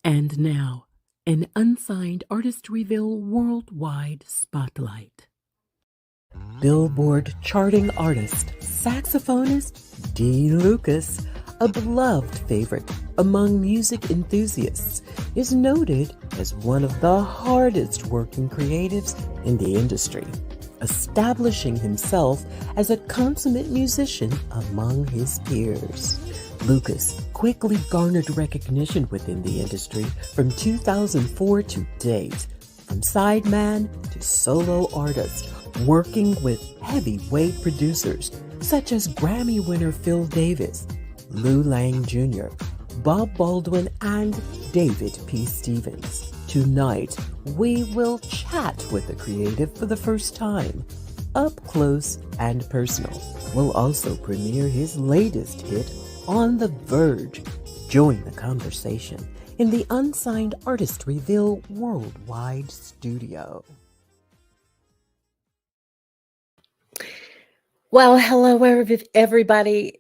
And now, an Unsigned Artist Reveal Worldwide Spotlight. Billboard charting artist, saxophonist Dee Lucas, a beloved favorite among music enthusiasts, is noted as one of the hardest working creatives in the industry, establishing himself as a consummate musician among his peers. Lucas quickly garnered recognition within the industry from 2004 to date, from sideman to solo artist, working with heavyweight producers such as Grammy winner Phil Davis, Lou Lang Jr., Bob Baldwin, and David P. Stevens. Tonight, we will chat with the creative for the first time, up close and personal. We'll also premiere his latest hit, On the Verge. Join the conversation in the Unsigned Artist Reveal Worldwide Studio. Well, hello, everybody.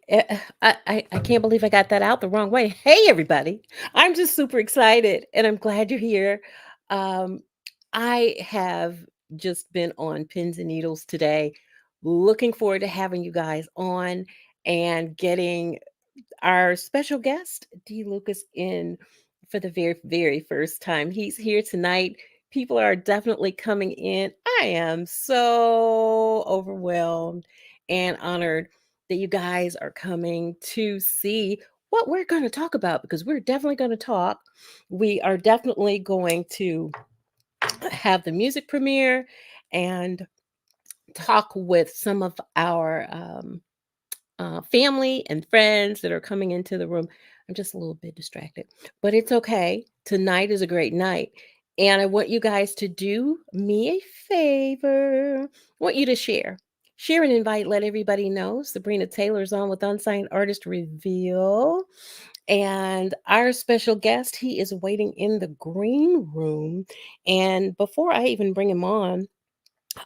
I can't believe I got that out the wrong way. Hey, everybody. I'm just super excited and I'm glad you're here. I have just been on pins and needles today. Looking forward to having you guys on and getting our special guest, Dee Lucas, in for the very, very first time. He's here tonight. People are definitely coming in. I am so overwhelmed and honored that you guys are coming to see what we're going to talk about, because we're definitely going to talk. We are definitely going to have the music premiere and talk with some of our family and friends that are coming into the room. I'm just a little bit distracted, but it's okay. Tonight is a great night. And I want you guys to do me a favor. I want you to share. Share and invite, let everybody know. Sobrina Taylor's on with Unsigned Artist Reveal. And our special guest, he is waiting in the green room. And before I even bring him on,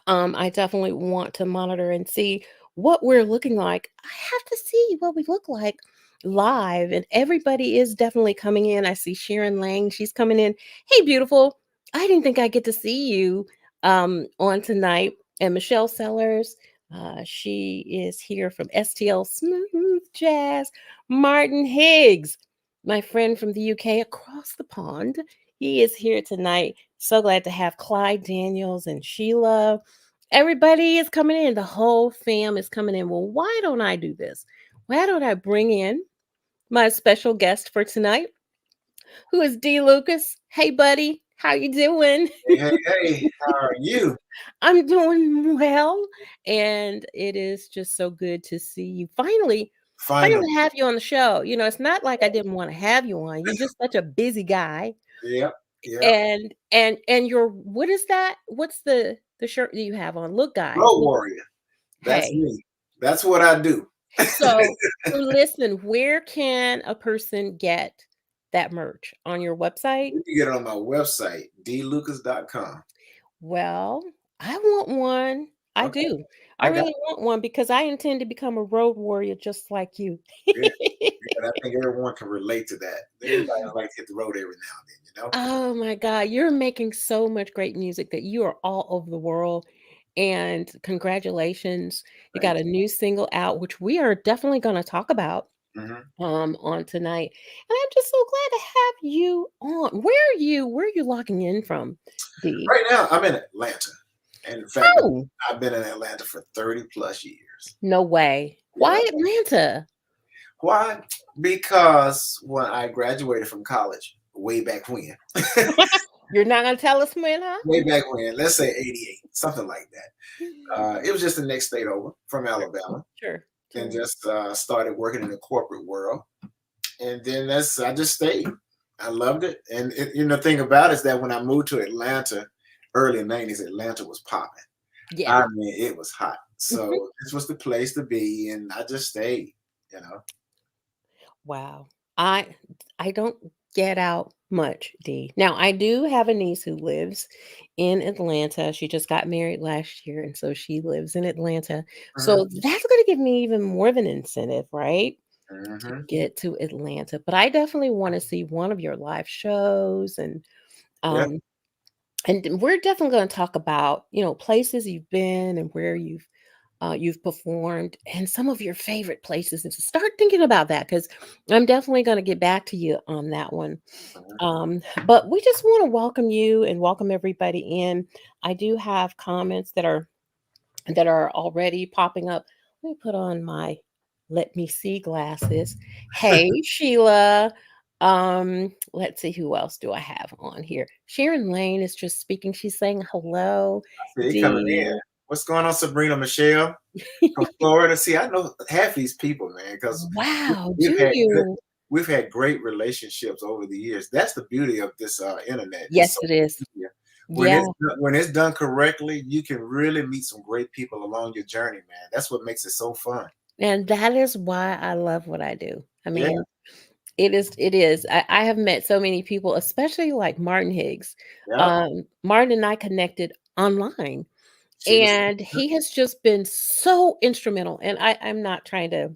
I definitely want to monitor and see what we're looking like. I have to see what we look like live, and everybody is definitely coming in. I see Sharon Lang, she's coming in. Hey, beautiful. I didn't think I get to see you on tonight. And Michelle Sellers, she is here from STL Smooth Jazz. Martin Higgs, my friend from the UK across the pond, he is here tonight. So glad to have Clyde Daniels and Sheila. Everybody is coming in. The whole fam is coming in. Well, why don't I do this? Why don't I bring in my special guest for tonight, who is Dee Lucas? Hey, buddy. How you doing? Hey, how are you? I'm doing well. And it is just so good to see you finally Finally. have you on the show. You know, it's not like I didn't want to have you on. You're just such a busy guy. Yep, yep. And your, what is that? What's the shirt that you have on? Look, guys. Road warrior. That's Hey. me. That's what I do. So listen, where can a person get that merch? On your website? You can get it on my website, dlucas.com. Well, I want one. I Okay. do. I I got really want one because I intend to become a road warrior just like you. it. Yeah, I think everyone can relate to that. Everybody like to hit the road every now and then, you know? Oh my God, you're making so much great music that you are all over the world. And congratulations. You got Thank a new single out, which we are definitely going to talk about you. Mhm. on tonight. And I'm just so glad to have you on. Where are you logging in from, Dee? Right now, I'm in Atlanta. And in fact, Oh, I've been in Atlanta for 30 plus years. no way. Yeah. Why Atlanta? Why? Because when I graduated from college, way back when, You're not going to tell us when, huh? way back when, let's say 88, something like that. It was just the next state over from Alabama, Sure. and Totally. just started working in the corporate world. And then I just stayed. I loved it. And the thing about it is that when I moved to Atlanta, early 90s, Atlanta was popping. Yeah. I mean, it was hot. So this was the place to be, and I just stayed, you know. Wow. I don't get out much, Dee. Now, I do have a niece who lives in Atlanta. She just got married last year, and so she lives in Atlanta. So Mhm, that's going to give me even more of an incentive, right? Hmm. get to Atlanta, but I definitely want to see one of your live shows, Yeah. um and we're definitely going to talk about, places you've been and where you've performed and some of your favorite places, and to start thinking about that, because I'm definitely going to get back to you on that one. Mhm. But we just want to welcome you and welcome everybody in. I do have comments that are already popping up. Let me put on my let me see glasses. Hey, Sheila. Let's see, who else do I have on here? Sharon Lane is just speaking. She's saying hello. See, they coming in. Dee. What's going on, Sabrina Michelle from Florida? See, I know half these people, man, because Wow, we've do had good, you? we've had great relationships over the years. That's the beauty of this internet. It's Yes, so it is. easier. Yeah. When it's done correctly, you can really meet some great people along your journey, man. That's what makes it so fun. And that is why I love what I do. I Yeah, mean, it is. I have met so many people, especially like Martin Higgs. yeah. Martin and I connected online, She was. and he has just been so instrumental. And I'm not trying to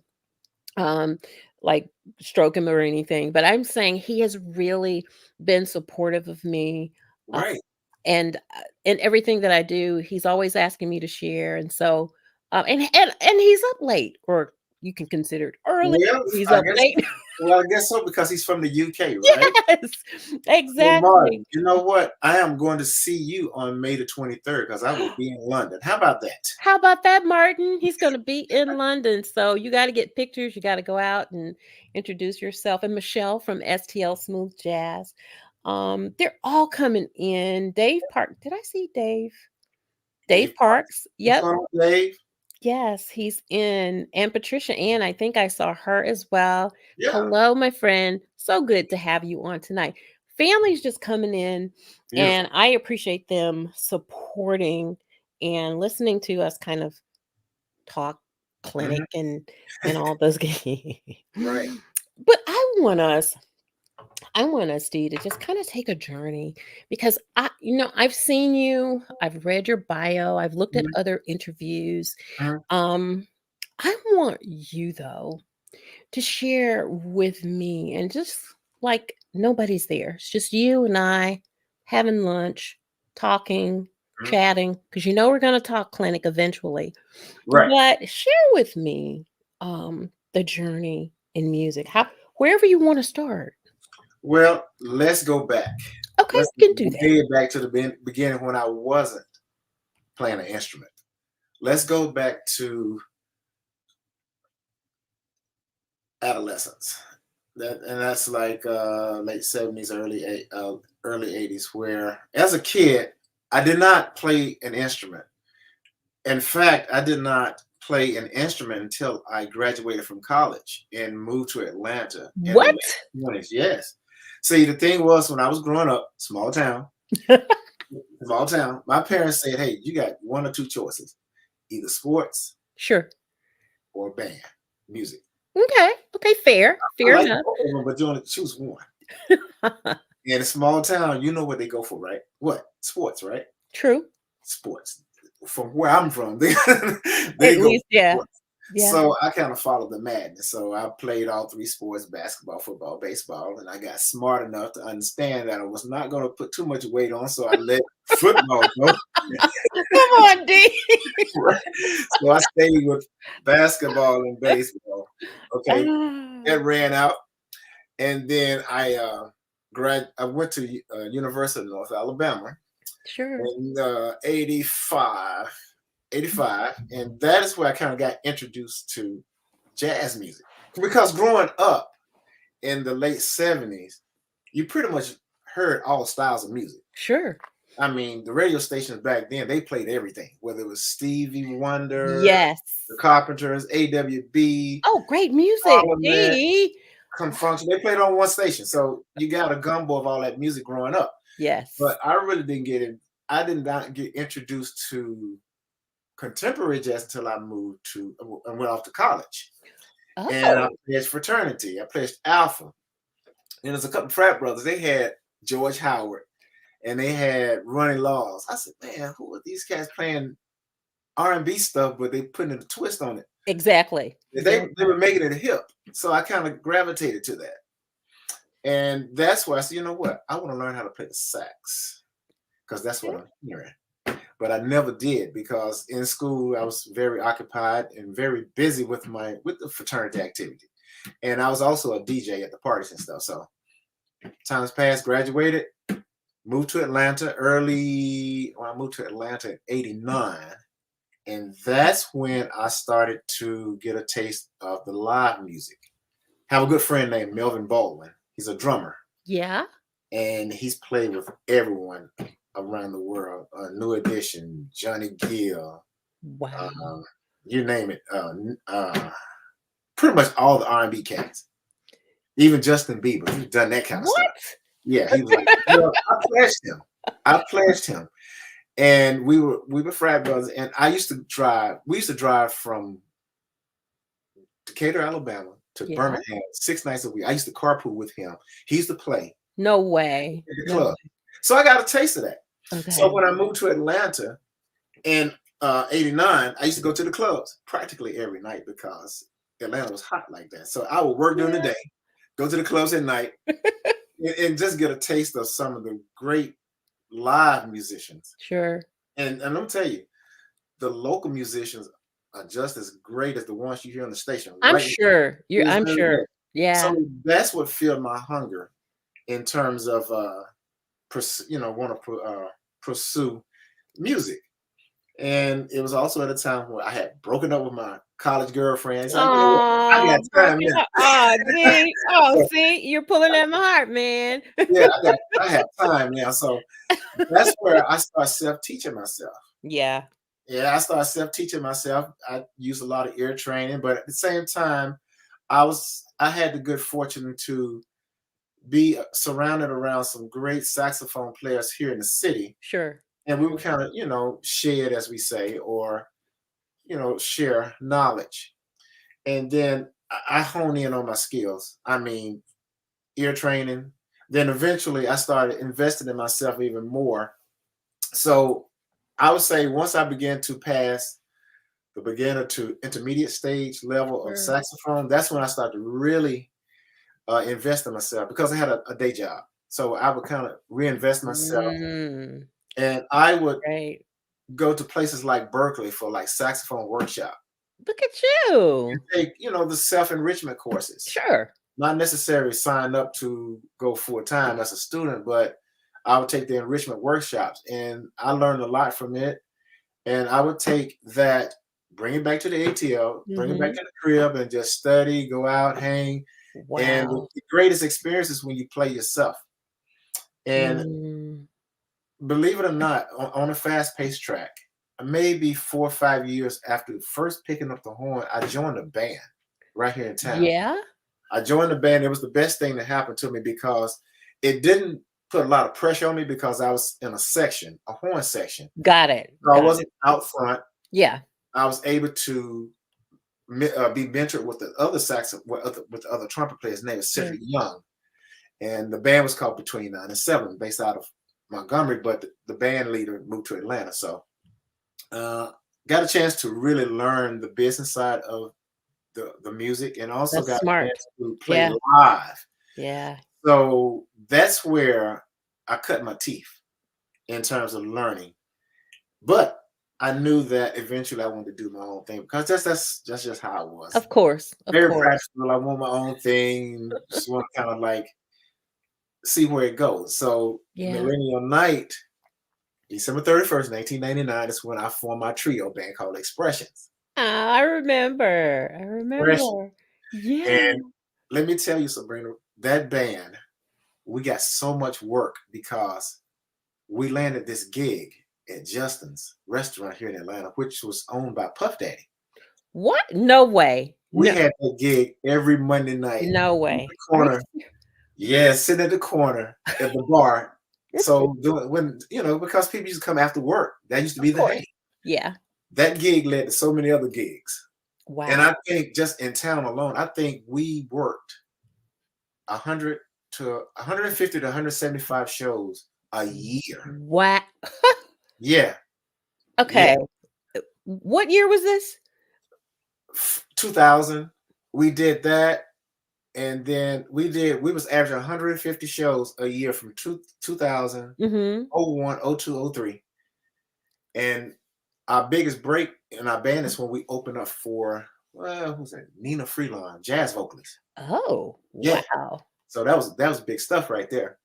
um like stroke him or anything, but I'm saying he has really been supportive of me. uh, Right. and in everything that I do, he's always asking me to share. And so and he's up late, or you can consider it early. Well, He's I up guess. late. Well, I guess so because he's from the UK, right? Yes, Well, Martin, exactly. you know what? I am going to see you on May the 23rd because I will be in London. How about that? How about that, Martin? He's going to be in London. So you got to get pictures. You got to go out and introduce yourself. And Michelle from STL Smooth Jazz. They're all coming in. Dave Park. Did I see Dave? Dave Dave Parks. Parks. What's Yep. going on, Dave? Yes, he's in. And Patricia Ann, I think I saw her as well. Yeah. Hello, my friend. So good to have you on tonight. Family's just coming in, and Beautiful. I appreciate them supporting and listening to us kind of talk clinic Hmm. and all those games. Right. But I want us, Dee, to just kind of take a journey, because I've seen you, I've read your bio, I've looked at Mhm, other interviews. mhm. Um, I want you though to share with me, and just like nobody's there. It's just you and I having lunch, talking, Mhm. chatting, because we're going to talk clinic eventually. Right. But share with me the journey in music. How Wherever you want to start. Well, let's go back. Okay, Let's we can do that. way back to the beginning when I wasn't playing an instrument. Let's go back to adolescence. That's like late 70s, early 80s, where as a kid, I did not play an instrument. In fact, I did not play an instrument until I graduated from college and moved to Atlanta in the What? late 20s. Yes. See, the thing was, when I was growing up, small town, my parents said, hey, you got one or two choices, either sports Sure. or band, music. Okay. Okay. Fair. I Fair like enough. both of them, but you only choose one. In a small town, you know what they go for, right? What? Sports, right? True. Sports. From where I'm from, At they go least, yeah. sports. Yeah. So I kind of followed the madness. So I played all three sports: basketball, football, baseball, and I got smart enough to understand that I was not going to put too much weight on. So I let football go. Come on, D. Right? So I stayed with basketball and baseball. Okay, Ah, that ran out, and then I went to University of North Alabama sure. in 85, and that is where I kind of got introduced to jazz music. Because growing up in the late 70s, you pretty much heard all styles of music. Sure. I mean, the radio stations back then, they played everything, whether it was Stevie Wonder, Yes. the Carpenters, AWB, Oh, great music, Parliament, D. Confunction. They played on one station. So you got a gumbo of all that music growing up. Yes. But I really didn't get it. I did not get introduced to contemporary jazz until I moved to and went off to college. And I Oh, pledged fraternity. I pledged Alpha. And there's a couple frat brothers. They had George Howard and they had Ronnie Laws. I said, man, who are these cats playing R&B stuff, but they putting a twist on it. Exactly. They were making it hip. So I kind of gravitated to that. And that's why I said, you know what? I want to learn how to play the sax because that's what Okay. I'm hearing. But I never did because in school I was very occupied and very busy with the fraternity activity. And I was also a DJ at the parties and stuff. So times passed, graduated, moved to Atlanta I moved to Atlanta in 89. And that's when I started to get a taste of the live music. Have a good friend named Melvin Baldwin. He's a drummer. Yeah. And he's played with everyone around the world. New Edition, Johnny Gill, Wow. you name it. Pretty much all the R&B cats. Even Justin Bieber, he's done that kind of stuff. What? Yeah, he was like, I pledged him. I pledged him. And we were frat brothers. And we used to drive from Decatur, Alabama to Yeah. Birmingham 6 nights a week. I used to carpool with him. He used to play No way. in the No club. So I got a taste of that. Okay. So when I moved to Atlanta in 89, I used to go to the clubs practically every night because Atlanta was hot like that. So I would work during the day, go to the clubs at night, and just get a taste of some of the great live musicians. Sure. And let me tell you, the local musicians are just as great as the ones you hear on the station. I'm sure. I'm very sure. good. Yeah. So that's what filled my hunger in terms of want to pursue music. And it was also at a time where I had broken up with my college girlfriend. It's like, you know what? I got time now. See, you're pulling at my heart, man. Yeah, I have time now. So that's where I started self-teaching myself. Yeah. Yeah, I started self-teaching myself. I used a lot of ear training, but at the same time, I had the good fortune to be surrounded around some great saxophone players here in the city. Sure. And we would kind of, share it, as we say, or, share knowledge. And then I hone in on my skills. I mean, ear training. Then eventually I started investing in myself even more. So I would say once I began to pass the beginner to intermediate stage level of saxophone, that's when I started to really invest in myself because I had a day job. So I would kind of reinvest myself. And I would go to places like Berkeley for like saxophone workshop. Look at you. And take, the self-enrichment courses. Sure. Not necessarily sign up to go full-time as a student, but I would take the enrichment workshops and I learned a lot from it. And I would take that, bring it back to the ATL, bring it back to the crib and just study, go out, hang. Wow. And the greatest experience is when you play yourself. And believe it or not, on a fast-paced track, maybe 4 or 5 years after first picking up the horn, I joined a band right here in town. Yeah. I joined the band. It was the best thing that happened to me because it didn't put a lot of pressure on me because I was in a horn section. Got it. So I wasn't out front. Yeah. I was able to be mentored with the other with the other trumpet players. His name is Cedric Young. And the band was called Between 9 and 7, based out of Montgomery, but the band leader moved to Atlanta. So got a chance to really learn the business side of the music and also got a chance to play live. Yeah. So that's where I cut my teeth in terms of learning. But I knew that eventually I wanted to do my own thing because that's just how it was. Of course. Very practical. I want my own thing. Just want to kind of like see where it goes. So Millennial Night, December 31st, 1999 is when I formed my trio band called Expressions. I remember. Yeah. And let me tell you, Sabrina, that band, we got so much work because we landed this gig at Justin's restaurant here in Atlanta, which was owned by Puff Daddy. What? No way. We had a gig every Monday night. No way. Corner. Yeah, sitting at the corner at the bar. So because people used to come after work, that used to be the hang. Yeah. That gig led to so many other gigs. Wow. And I think just in town alone, I think we worked 100 to 150 to 175 shows a year. Wow. Yeah. Okay. What year was this? 2000. We did that, and then we was averaging 150 shows a year from 2000, Mhm. 01, 02, 03. And our biggest break in our band is when we opened up for, well, who's that? Nina Freelon, jazz vocalist. Oh, Yeah. wow. So that was big stuff right there.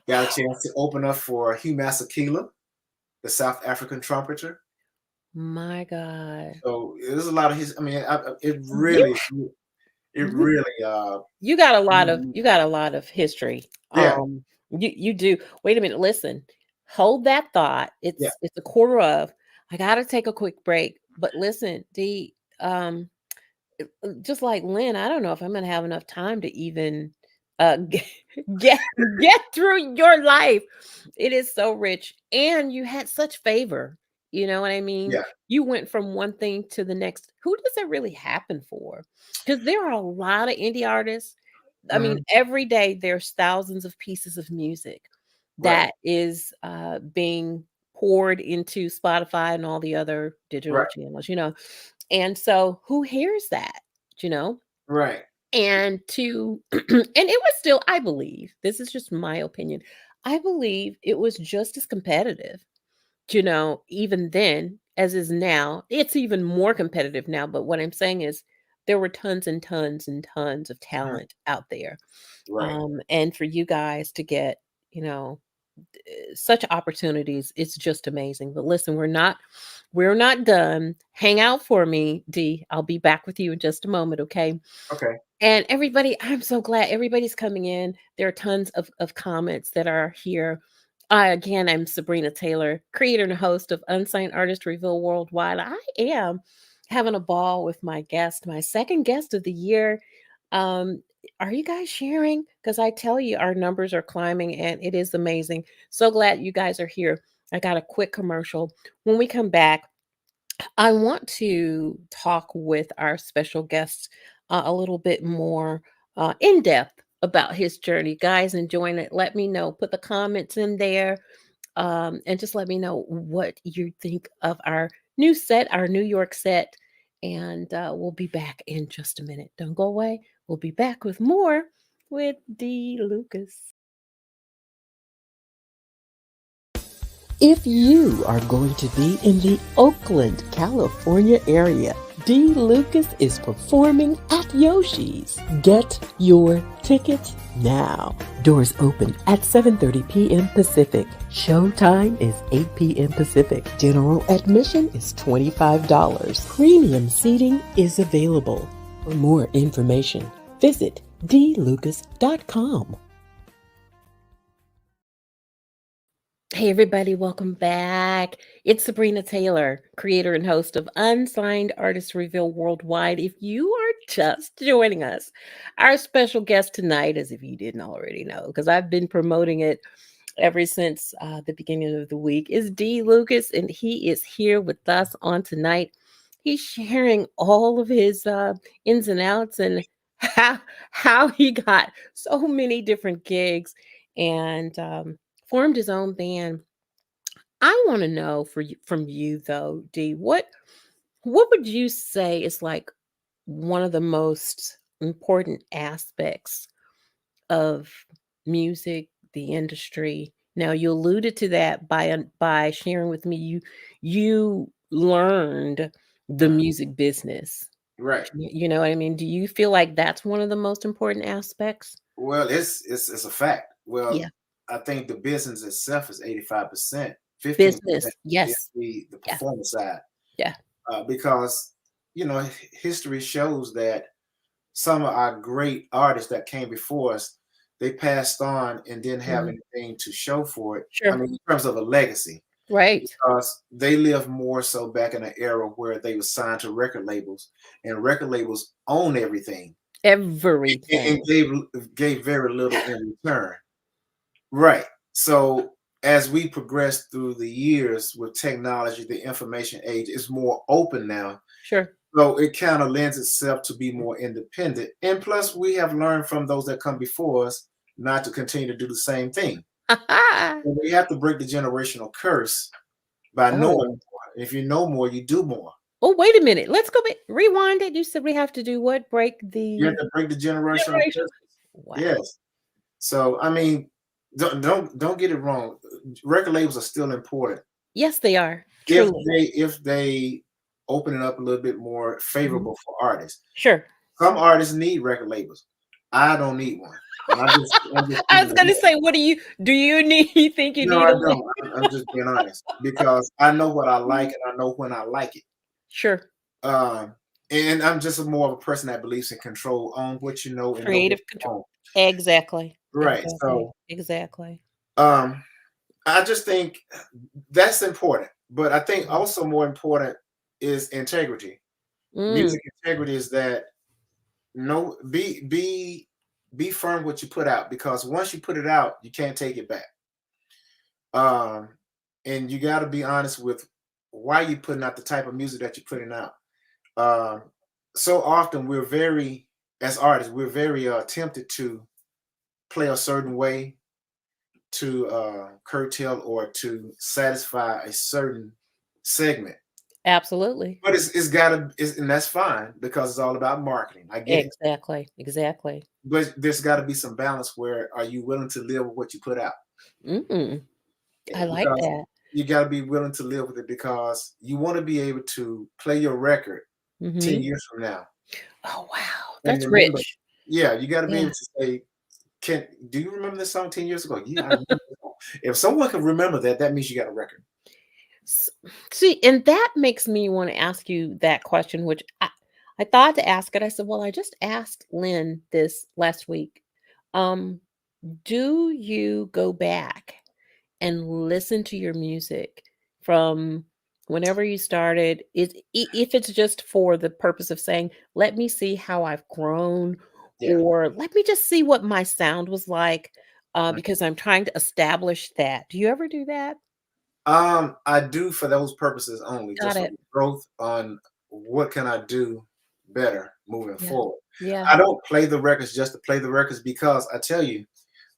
Got a chance to open up for Hugh Masekela, the South African trumpeter. My God. So there's a lot of his. I mean, it You really, it you really, you got a lot of history. yeah, You do. Wait a minute, listen. Hold that thought. yeah, It's a quarter of. I gotta take a quick break. But listen, Dee, just like Lynn, I don't know if I'm gonna have enough time to even get get, get through your life. It is so rich, and you had such favor. You know what I mean? yeah. You went from one thing to the next. Who does it really happen for? Because there are a lot of indie artists. I mean, Mhm. every day there's thousands of pieces of music Right, that is being poured into Spotify and all the other digital right, channels. And so who hears that? You know? right. And to and it was still, I believe, this is just my opinion. I believe it was just as competitive, even then as is now. It's even more competitive now, but what I'm saying is there were tons and tons and tons of Mhm. talent out there. Right. And for you guys to get, you know, such opportunities, it's just amazing. But listen, we're not done. Hang out for me, Dee. I'll be back with you in just a moment, okay? Okay. And everybody, I'm so glad everybody's coming in. There are tons of comments that are here. Again, I'm Sabrina Taylor, creator and host of Unsigned Artist Reveal Worldwide. I am having a ball with my guest, my second guest of the year. Um, are you guys sharing? Because I tell you, our numbers are climbing and it is amazing. So glad you guys are here. I got a quick commercial. When we come back, I want to talk with our special guest a little bit more in depth about his journey. Guys, enjoying it? Let me know. Put the comments in there and just let me know what you think of our new set, our New York set. And we'll be back in just a minute. Don't go away. We'll be back with more with Dee Lucas. If you are going to be in the Oakland, California area, Dee Lucas is performing at Yoshi's. Get your tickets now. Doors open at 7:30 p.m. Pacific. Showtime is 8 p.m. Pacific. General admission is $25. Premium seating is available. For more information, visit dlucas.com. Hey, everybody, welcome back. It's Sabrina Taylor, creator and host of Unsigned Artists Reveal Worldwide. If you are just joining us, our special guest tonight, as if you didn't already know, because I've been promoting it ever since the beginning of the week, is Dee Lucas, and he is here with us on tonight. He's sharing all of his ins and outs and how he got so many different gigs and formed his own band. I want to know from you though, Dee, what would you say is like one of the most important aspects of music, the industry? Now you alluded to that by sharing with me you learned the Mhm. music business. Right. You know what I mean? Do you feel like that's one of the most important aspects? Well, it's a fact. Well, Yeah. I think the business itself is 85%. 15% Business. is Yes. the Yeah. performance side. Yeah. Because history shows that some of our great artists that came before us, they passed on and didn't have Mhm. anything to show for it. I Sure. mean, in terms of a legacy, Right. because they lived more so back in an era where they were signed to record labels, and record labels own everything and Everything. gave very little in return. Right. So as we progress through the years with technology, the information age is more open now. Sure. So it kind of lends itself to be more independent. And plus, we have learned from those that come before us not to continue to do the same thing. So we have to break the generational curse by knowing Oh, more. If you know more, you do more. Oh, wait a minute. Let's go back. Rewind it. You said we have to do what? Break You have the to break the generational generation. curses. Wow. Yes. So I mean, don't get it wrong. Record labels are still important Yes, they are. Truly. if they open it up a little bit more Mhm. favorable for artists. Sure. Some artists need record labels. I don't need one. And I'm just I keeping was it gonna real. say, what do you need? You think you No, need I a don't. I'm just being honest because I know what I like label? and I know when I like it. Sure. Um, and I'm just more of a person that believes in control, own what you know and know what Creative you control. own. Exactly. Right. Exactly. So Exactly. um, I just think that's important. But I think Mhm. also more important is integrity. Mm, Music integrity is that no be firm what you put out because once you put it out, you can't take it back. Um, and you got to be honest with why you putting out the type of music that you're putting out. Um, so often as artists, we're very tempted to play a certain way to curtail or to satisfy a certain segment. absolutely. But it's gotta, and that's fine because it's all about marketing. I get it. Exactly. Exactly. But there's got to be some balance where are you willing to live with what you put out? Mm, I like Because that. you got to be willing to live with it because you want to be able to play your record 10 Mhm. years from now Oh, wow. and That's remember, rich. yeah, you got to be Yeah. able to say, do you remember this song 10 years ago? Yeah, I remember this song. If someone can remember that, that means you got a record. S See, and that makes me wanna ask you that question, which I thought to ask it. I said, "Well, I just asked Lynn this last week." Um, do you go back and listen to your music from whenever you started? If it's just for the purpose of saying, "Let me see how I've grown," Yeah. or, "Let me just see what my sound was like," Mhm. because I'm trying to establish that. Do you ever do that? I do for those purposes only, Got just for it. growth on what can I do better moving Yeah. forward. Yeah. I don't play the records just to play the records because I tell you,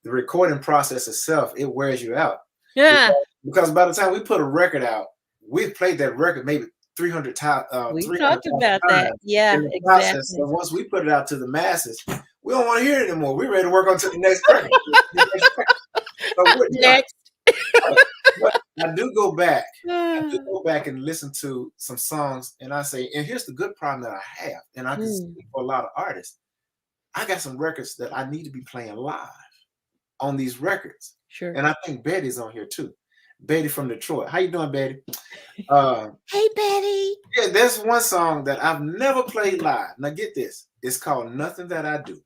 the recording process itself, it wears you out. Yeah. Because by the time we put a record out, we've played that record maybe 300 times, We talked 300,000 about that. times in Yeah, the process. So exactly. once we put it out to the masses, we don't want to hear it anymore. We're ready to work on to the next record. The next record. So we're done. Next. Right. But I do go back. I do Ah. go back and listen to some songs, and I say, and here's the good problem that I have, and I can Mm, speak for a lot of artists. I got some records that I need to be playing live on these records. sure. And I think Betty's on here too. Betty from Detroit. How you doing, Betty? Uh, Hey, Betty. yeah, there's one song that I've never played live. Now get this. It's called Nothing That I Do.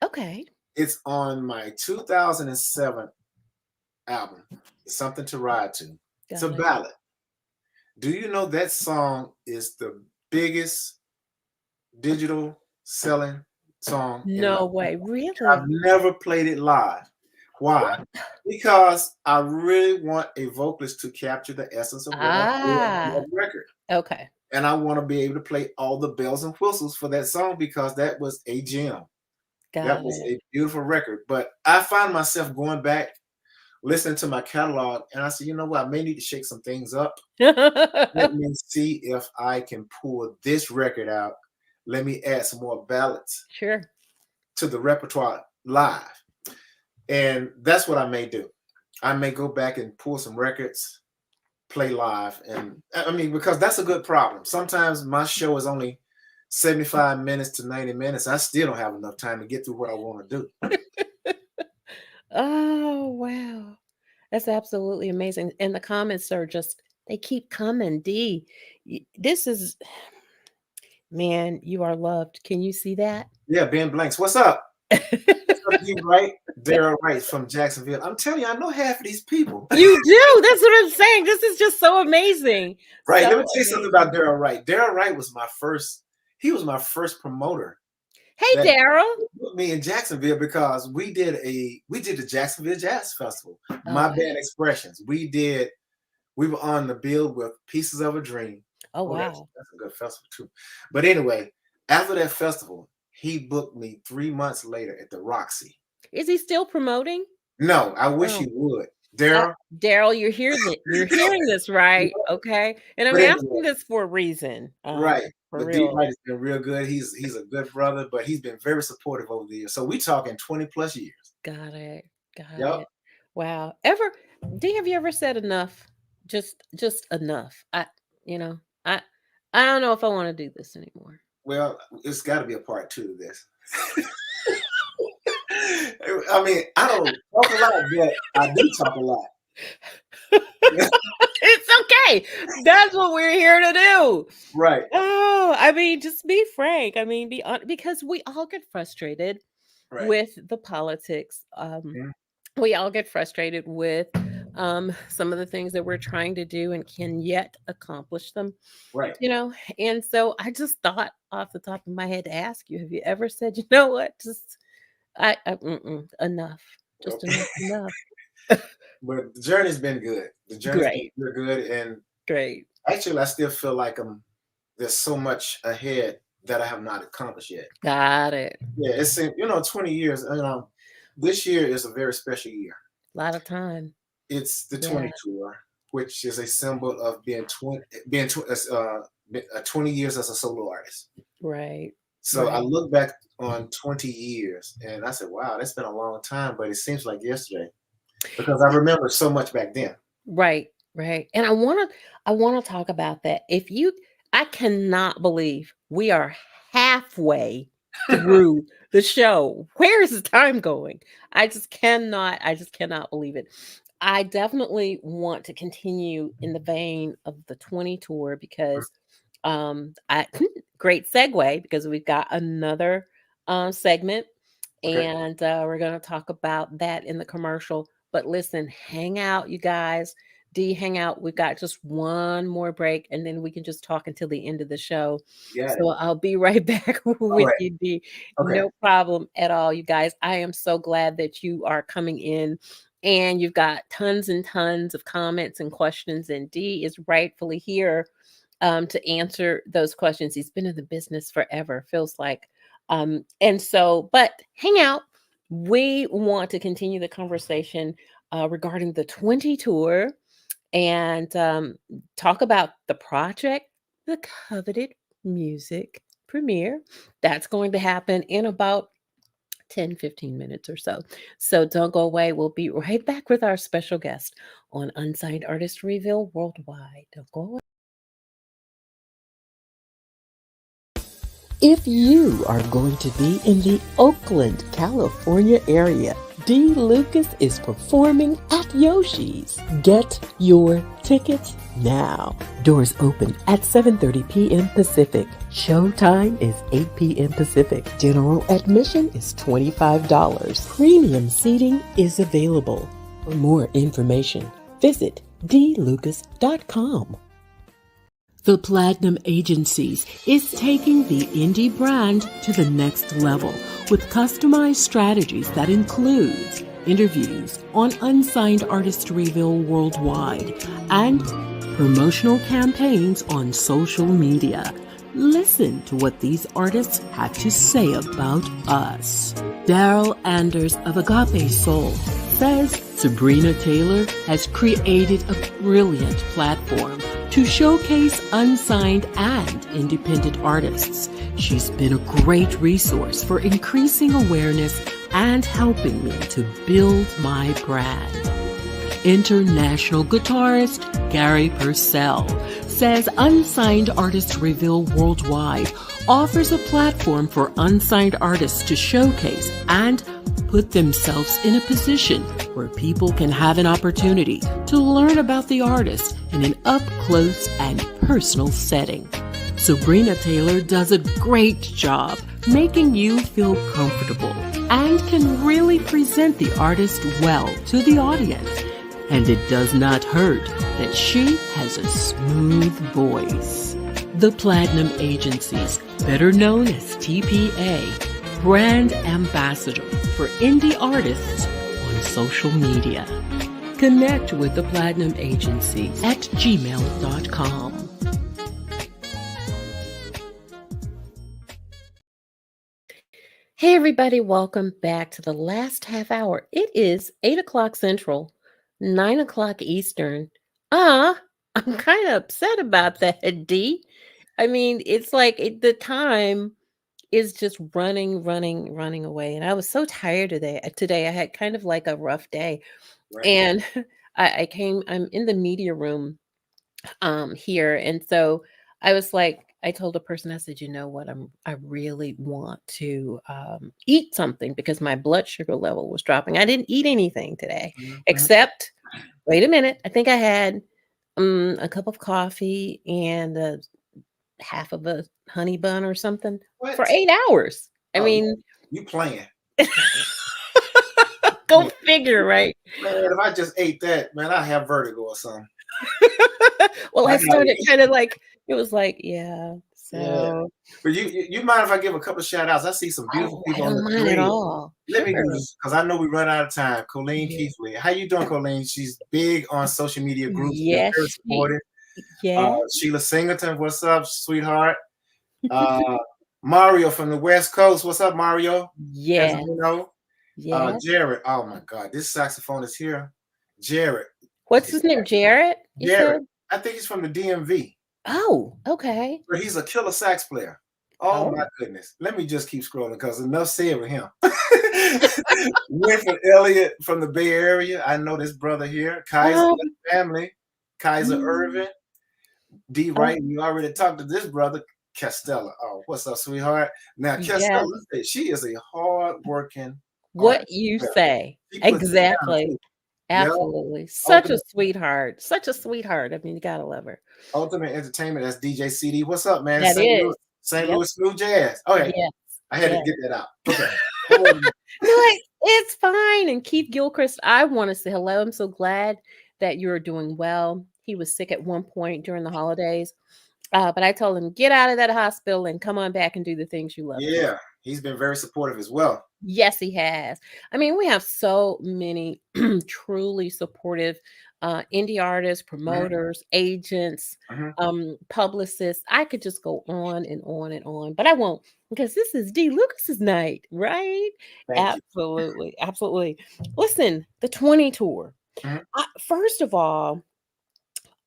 Okay. It's on my 2007 album, Something to Ride To. It's a Got it. ballad. Do you know that song is the biggest digital selling song in my No life? way. I've Really? never played it live. Why? Because I really want a vocalist to capture the essence of what I feel on Ah, that record. okay. And I want to be able to play all the bells and whistles for that song because that was a gem. That Got was it. a beautiful record. But I find myself going back, listening to my catalog, and I say, you know what? I may need to shake some things up. Let me see if I can pull this record out. Let me add some more ballads Sure. to the repertoire live. And that's what I may do. I may go back and pull some records, play live. And I mean, because that's a good problem. Sometimes my show is only 75 minutes to 90 minutes. I still don't have enough time to get through what I want to do. Oh, wow. That's absolutely amazing, and the comments are just they keep coming. D, this is man, you are loved. Can you see that? Yeah, Ben Blanks. What's up? What's up, you right? Daryl Wright from Jacksonville. I'm telling you, I know half of these people. You do, that's what I'm saying. This is just so amazing. Right. Let me So tell you something about amazing. Daryl Wright. Daryl Wright was he was my first promoter Hey, that Daryl. put me in Jacksonville because we did the Jacksonville Jazz Festival. My Okay. band Expressions. We were on the bill with Pieces of a Dream. Oh, Oh, wow. that's a good festival too. But anyway, after that festival, he booked me 3 months later at the Roxy. Is he still promoting? No, I wish Oh, he would. Daryl. Daryl, you're hearing this, right? Okay. And I'm But asking anyway, this for a reason. right. For But D real. Wright has been real good. He's a good brother, but he's been very supportive over the years. So we talking 20 plus years. Got it. Got Yep. it. Wow. D, have you ever said enough? Just enough. You know, I I don't know if I want to do this anymore. Well, it's got to be a part two to this. I mean, I don't talk a lot, but I do talk a lot. It's okay. That's what we're here to do. Right. Oh, I mean, just be frank. I mean, be on because we all get frustrated Right. with the politics. Mhm. We all get frustrated with some of the things that we're trying to do and can yet accomplish them, Right. you know. And so I just thought off the top of my head to ask you, have you ever said, you know what, just enough, just Okay. enough. But the journey's been good. The journey's been Great, real good, and great. actually, I still feel like there's so much ahead that I have not accomplished yet. Got it. Yeah, it's 20 years. This year is a very special year. A lot of time. It's the Yeah. 20 tour, which is a symbol of being 20 years as a solo artist. Right. So I Right. look back on 20 years and I said, wow, that's been a long time, but it seems like yesterday because I remember so much back then. Right, right. And I want to talk about that. I cannot believe we are halfway through the show. Where is the time going? I just cannot believe it. I definitely want to continue in the vein of the 20 tour because I great segue because we've got another segment Okay. and we're going to talk about that in the commercial. But listen, hang out, you guys. D, hang out. We've got just one more break, and then we can just talk until the end of the show. Got it. So I'll be right back All with right. you, D. Okay. No problem at all, you guys. I am so glad that you are coming in, and you've got tons and tons of comments and questions, and D is rightfully here to answer those questions. He's been in the business forever, feels like. But hang out. We want to continue the conversation regarding the 20 tour and talk about the project, the coveted music premiere. That's going to happen in about 10-15 minutes or so. So don't go away. We'll be right back with our special guest on Unsigned Artist Reveal Worldwide. Don't go away. If you are going to be in the Oakland, California area, Dee Lucas is performing at Yoshi's. Get your tickets now. Doors open at 7:30 p.m. Pacific. Showtime is 8 p.m. Pacific. General admission is $25. Premium seating is available. For more information, visit dlucas.com. The Platinum Agencies is taking the indie brand to the next level with customized strategies that includes interviews on Unsigned Artist Reveal Worldwide and promotional campaigns on social media. Listen to what these artists have to say about us. Daryl Anders of Agape Soul says Sobrina Taylor has created a brilliant platform to showcase unsigned and independent artists. She's been a great resource for increasing awareness and helping me to build my brand. International guitarist Gary Purcell says Unsigned Artist Reveal Worldwide offers a platform for unsigned artists to showcase and put themselves in a position where people can have an opportunity to learn about the artist in an up-close and personal setting. Sobrina Taylor does a great job making you feel comfortable and can really present the artist well to the audience. And it does not hurt that she has a smooth voice. The Platinum Agencies, better known as TPA, brand ambassador for indie artists on social media. Connect with the Platinum Agency at gmail.com. Hey everybody, welcome back to the last half hour. It is 8 o'clock Central, 9 o'clock Eastern. I'm kind of upset about that, D. I mean, it's like the time is just running, running, running away. And I was so tired today. I had kind of like a rough day. Right. And I'm in the media room here. And so I was like, I told a person, I said, you know what, I really want to eat something because my blood sugar level was dropping. I didn't eat anything today, Mhm. except, wait a minute, I think I had a cup of coffee and half of a honey bun or something for What? 8 hours. I Oh, mean, you playing? go Man, figure, right? if I just ate that, man, I have vertigo or something. Well, I I gotta started eat. kind of like, it was like, yeah. Yeah. So, But you mind if I give a couple shout outs? I see some beautiful oh, I people on don't the mind at thread. all. Let me do Sure. this because I know we run out of time. Colleen Yeah. Keithley. How you doing, Colleen? She's big on social media groups, been Yes, very she supportive. yeah. Sheila Singleton, what's up, sweetheart? Uh, Mario from the West Coast. What's up, Mario? Yes, Angelino. yes. Jared. Oh my God, this saxophone is here. Jared. What's his name? Jarrett, you Jared. said? I think he's from the DMV, Oh, okay. but he's a killer sax player. Oh Oh. my goodness. Let me just keep scrolling because enough said with him. Winfred Elliott from the Bay Area. I know this brother here. Kaiser Um, family. Kaiser mm, Irvin. D. oh, Wright. You already talked to this brother. Castella. Oh, what's up, sweetheart? Now, yes. Castella, she is a hard working What artist. you Yeah, say. she puts it down Exactly. too. Yeah. Absolutely. Such a Ultimate sweetheart. Such a sweetheart. I mean, you gotta love her. Ultimate Entertainment. That's DJ CD. What's up, man? That is. St. Yep. Louis Smooth Jazz. Okay. Yes. I had to Yes. get that out. Okay. Um, No, it's fine. And Keith Gilchrist, I want to say hello. I'm so glad that you're doing well. He was sick at one point during the holidays. But I told him, get out of that hospital and come on back and do the things you love to do. yeah, he's been very supportive as well. Yes, he has. I mean, we have so many truly supportive indie artists, Mhm, promoters, agents, mhm. publicists. I could just go on and on and on, but I won't because this is Dee Lucas's night, right? Thank you. Absolutely. Absolutely. Listen, the 20 tour. Mhm. First of all,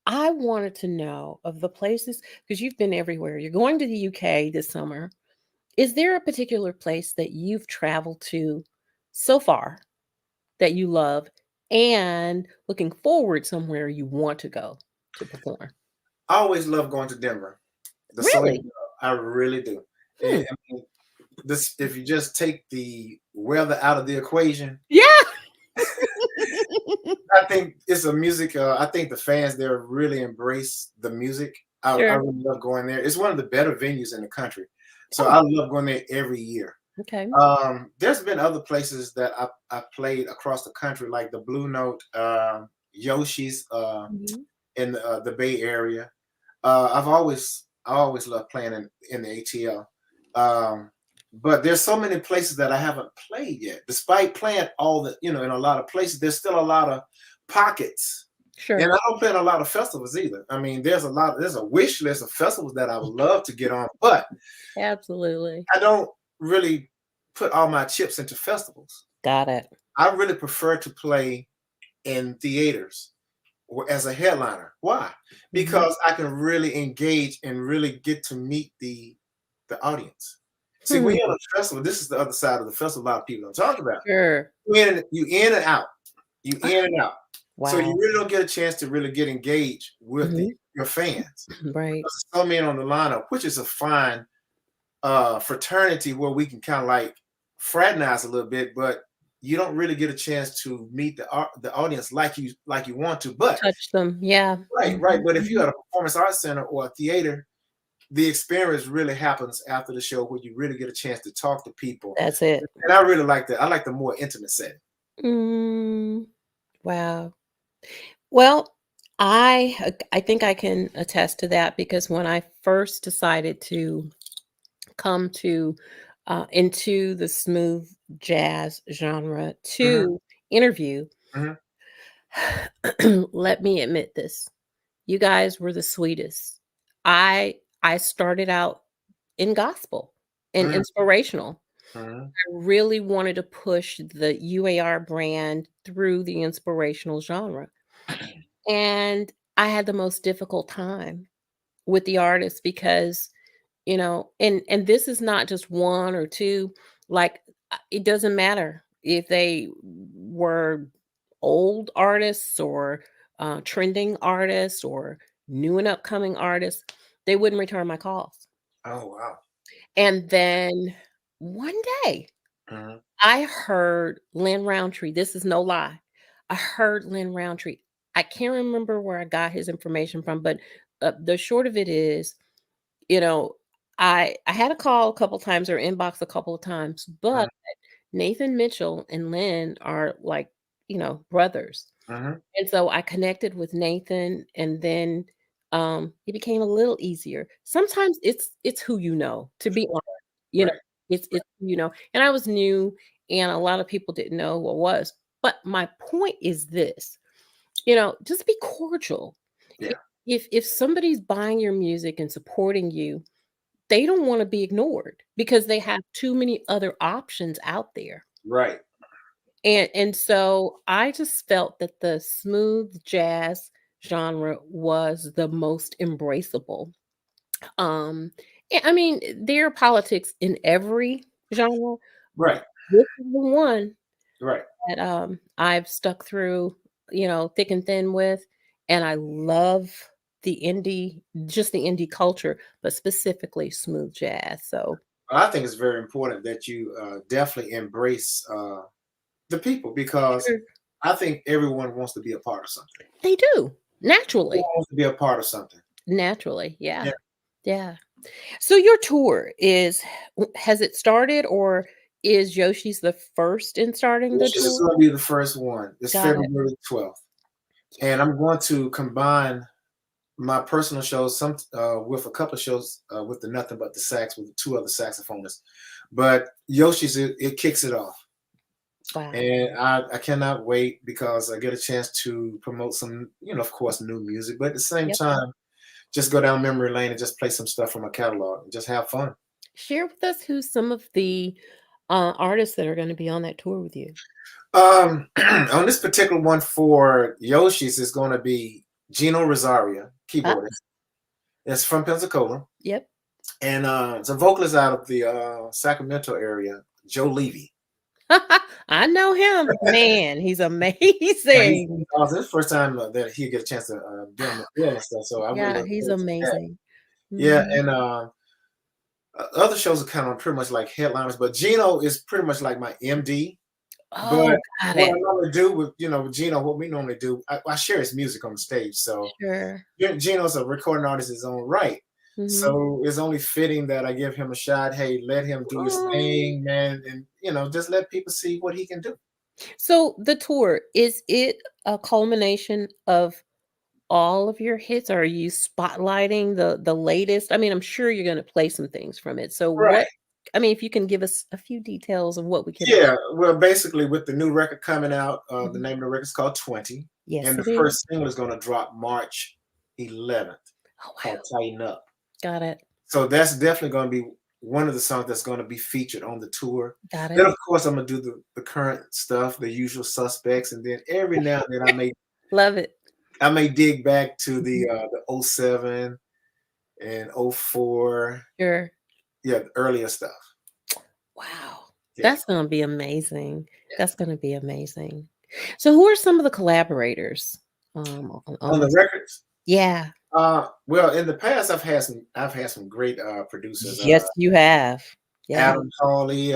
I wanted to know of the places because you've been everywhere. You're going to the UK this summer. Is there a particular place that you've traveled to so far that you love and looking forward somewhere you want to go to perform? I always love going to Denver. So you Really? know, I really do. Hmm. I mean, this if you just take the weather out of the equation, Yeah. I think it's a music. I think the fans there really embrace the music. I Sure. really love going there. It's one of the better venues in the country, so Oh, I love going there every year. okay. There's been other places that I played across the country, like the Blue Note, Yoshi's Mhm. in the Bay Area. I always love playing in the ATL. But there's so many places that I haven't played yet. Despite playing all the, in a lot of places, there's still a lot of pockets. And Sure. I don't play in a lot of festivals either. I mean, there's a wish list of festivals that I would love to get on, but Absolutely. I don't really put all my chips into festivals. Got it. I really prefer to play in theaters or as a headliner. Why? Mhm. Because I can really engage and really get to meet the audience. See, when you're Hmm. on a festival, this is the other side of the festival a lot of people don't talk about. Sure. You in and out. You in and out. So you Wow. really don't get a chance to really get engaged with Mhm. your fans. Right. Because there's so many on the lineup, which is a fine fraternity where we can kind of like fraternize a little bit, but you don't really get a chance to meet the audience like you want to. But Touch them. Yeah. right. Mhm. But if you're Mhm. at a performance arts center or a theater, the experience really happens after the show where you really get a chance to talk to people. That's it. And I really like that. I like the more intimate setting. Mm, wow. Well, I think I can attest to that because when I first decided to come to into the smooth jazz genre Hmm. to interview, Hmm. let me admit this. You guys were the sweetest. I started out in gospel and Hmm. inspirational. Mhm. I really wanted to push the UAR brand through the inspirational genre. And I had the most difficult time with the artists because, and this is not just one or two, like it doesn't matter if they were old artists or trending artists or new and upcoming artists, they wouldn't return my calls. Oh, wow. And then one day Mhm. I heard Lynn Roundtree. This is no lie. I heard Lynn Roundtree. I can't remember where I got his information from, but the short of it is, you know, I had a call a couple times or inbox a couple of times, but Mhm. Nathan Mitchell and Lynn are like, brothers. Mhm. And so I connected with Nathan, and then it became a little easier. Sometimes it's who you know, to be honest, you know, Right. it's who you know. And I was new, and a lot of people didn't know who I was. But my point is this, just be cordial. Yeah. If somebody's buying your music and supporting you, they don't want to be ignored because they have too many other options out there. Right. And so I just felt that the smooth jazz genre was the most embraceable. I mean, there are politics in every genre. Right. This is the one Right. that I've stuck through, thick and thin with, and I love just the indie culture, but specifically smooth jazz. So I think it's very important that you definitely embrace the people because sure, I think everyone wants to be a part of something. they do Everyone naturally, wants to be a part of something. naturally, yeah, Yeah. yeah. So your tour has it started, or is Yoshi's the first in starting the This is tour? going to be the first one. It's Got it. February 12th. And I'm going to combine my personal shows some with a couple of shows with the Nothing But the Sax with two other saxophonists. But Yoshi's, it kicks it off. Wow. And I cannot wait because I get a chance to promote some, of course, new music, but at the same Yep. time, just go down memory lane and just play some stuff from my catalog and just have fun. Share with us who's some of the artists that are going to be on that tour with you. On this particular one for Yoshi's is going to be Gino Rosaria, Ah, keyboardist. It's from Pensacola. yep. And it's a vocalist out of the Sacramento area, Joe Levy. I know him. Man, he's Yeah, he's amazing. awesome. It's the first time that he get a chance to be on the field and stuff. So I really Yeah, look he's forward to that. amazing. Yeah, Mhm. and other shows are kind of pretty much like headliners, but Gino is pretty much like my MD. But Oh, got what I it. normally do with Gino, what we normally do, I share his music on the stage. So Sure. Gino's a recording artist in his own right. Mhm. So it's only fitting that I give him a shot. Hey, let him do his Oh. thing, man, and just let people see what he can do. So the tour, is it a culmination of all of your hits? Or are you spotlighting the latest? I mean, I'm sure you're gonna play some things from it. So Right. if you can give us a few details of what we could. Yeah. Well, basically, with the new record coming out, the Mhm. name of the record is called 20, Yes, and the it is. first single is going to drop March 11th, Oh, called wow. Tighten Up. Got it. So that's definitely going to be one of the songs that's going to be featured on the tour. Got Then, it. of course, I'm going to do the current stuff, the usual suspects, and then every now and then Love it. I may dig back to Mhm. the '07 and '04, Sure. yeah, the earlier stuff. Wow. Yeah. That's gonna be amazing. That's gonna be amazing. So who are some of the collaborators, on On the this? records, Yeah. well, in the past, I've had some great producers. Yes, you have. Yeah. Adam Hawley,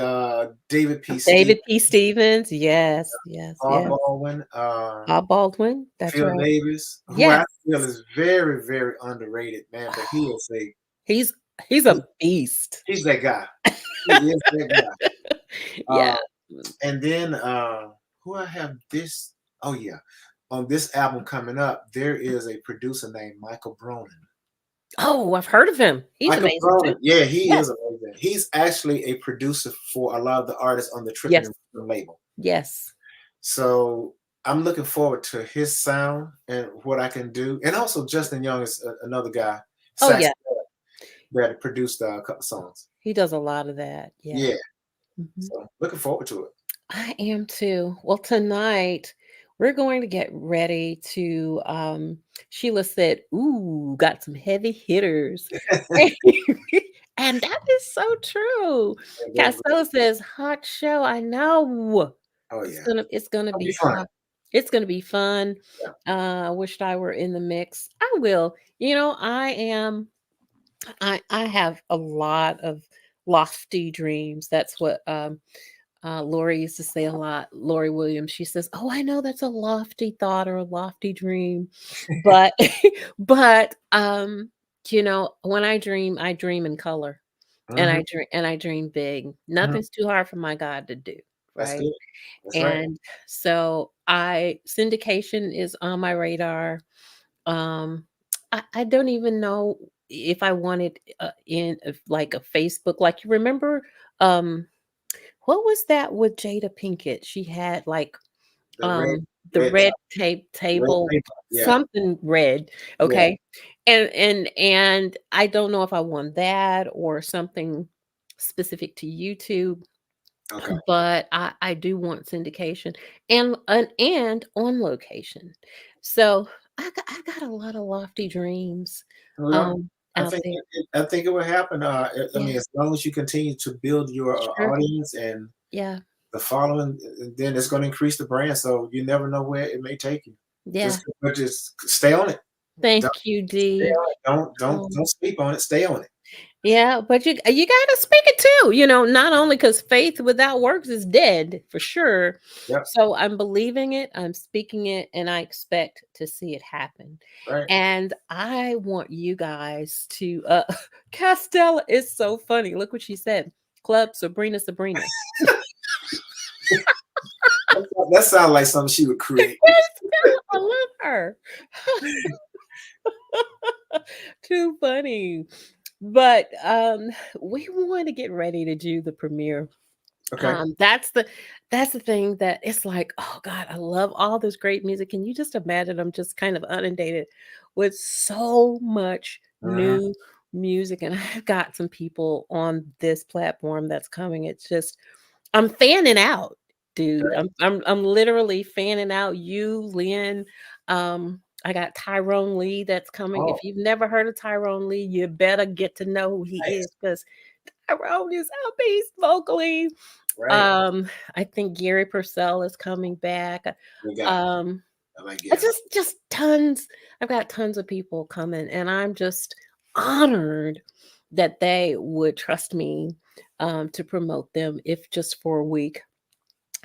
David P. Steve, David P. Stevens. Yes, yes, Paul yes. Baldwin, Bob Baldwin. That's Phil right. Davis, who I Yes. feel is very, very underrated, man. But he is a He's he's he, a beast. he's that guy. He is that guy. Yeah. And then who I have this? Oh yeah, on this album coming up, there is a producer named Michael Bronin. Oh, I've heard of him. He's Michael amazing too. Bronin, yeah, he Yes. is amazing. He's actually a producer for a lot of the artists on the Tripping Yes. and Rhythm label. Yes. So I'm looking forward to his sound and what I can do. And also Justin Young is another guy, Oh, sax yeah. that produced a couple songs. He does a lot of that. Yeah. Yeah, Mhm. So looking forward to I am too. Well, tonight we're going to get ready to Sheila said, "Ooh, got some heavy hitters." it. And that is so true. Yeah, Costello says, "Hot show." I know. oh It's yeah, gonna it'll be be fun. hot. It's gonna be fun. Yeah. I wished I were in the mix. I will. You know, I have a lot of lofty dreams. That's what Lori used to say a lot. Lori Williams, she says, "Oh, I know that's a lofty thought or a lofty dream." But but you know, when I dream in color Hmm. and I dream big. Hmm. Nothing's too hard for my God to do, That's right? good. That's right. And so I syndication is on my radar. Um, I don't even know if I wanted in like a Facebook, like you remember, what was that with Jada Pinkett? She had like The red, the red, red red table, paper. Yeah. something red, Yeah. okay? And I don't know if I want that or something specific to YouTube, Okay. but I do want syndication and on location. So I got a lot of lofty dreams Well, I out think there. I think it will happen. I Yeah, mean, as long as you continue to build your sure. audience and Yeah, the following, then it's going to increase the brand. So you never know where it may take you. yeah. Just stay on it. Don't Thank you, stay Dee. on it. Don't Um, sleep on it. Stay on it. yeah, but you gotta speak it too, you know, not only because faith without works is dead for sure. Yep. So I'm believing it, I'm speaking it, and I expect to see it happen. Right. And I want you guys to Castella is so funny. Look what she said. Club Sabrina Sabrina. That sounds like something she would create. Castella, I love her. Too funny. But we want to get ready to do the premiere. Okay. That's the thing that it's like, oh God, I love all this great music. Can you just imagine? I'm just kind of inundated with so much Mhm. new music, and I've got some people on this platform that's coming. It's just I'm fanning out, dude. Right. I'm literally fanning out. You, Lynn. I got Tyrone Lee that's coming. Oh, If you've never heard of Tyrone Lee, you better get to know who he nice. is because Tyrone is a beast vocally. Right. I think Gary Purcell is coming back. We got. Um, I like it's Gary. just tons. I've got tons of people coming, and I'm just honored that they would trust me to promote them, if just for a week,